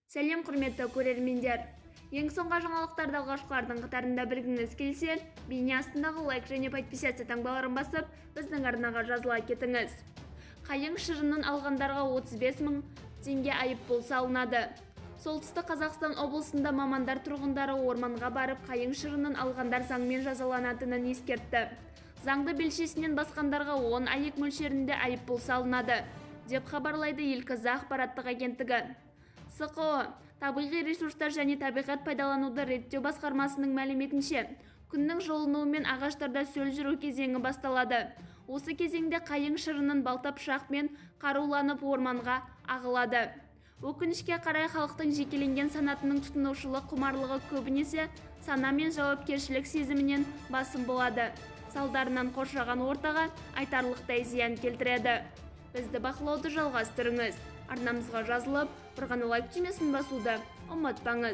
Сәлем құрметті көрермендер. Ең соңғы жаңалықтарды алғашқылардың қатарында білгіңіз келсе, бейне астындағы лайк және подписаться таңбаларын басып, біздің арнаға жазыла кетіңіз. Қайың шырынын алғандарға 35 мың теңге айыппұл салынады. Солтүстік Қазақстан облысында мамандар тұрғындары орманға барып, қайың шырынын алғандар заңмен жазаланатынын ескертті. Заңды белшесінен басқандарға 10 аек мөлшерінде айыппұл салынады, деп хабарлайды ел КЗ ақпараттық агенттігі. СқО табиғи ресурстар және табиғат пайдалануды реттеу басқармасының мәліметінше, күннің жылынуымен ағаштарда сөл жүру кезеңі басталады. Осы кезеңде қайың шырынын балта пышақпен қаруланып орманға ағылады. Өкінішке қарай халықтың жекеленген санатының тұтынушылық құмарлығы көбінесе сана мен жауапкершілік сезімінен басым болады. Салдарынан қоршаған ортаға айтарлықтай зиян келтіреді. Бізді бақылауды жалғастырыңыз. Арнамызға жазылып, бір ғана лайк түймесін басуды ұмытпаңыз.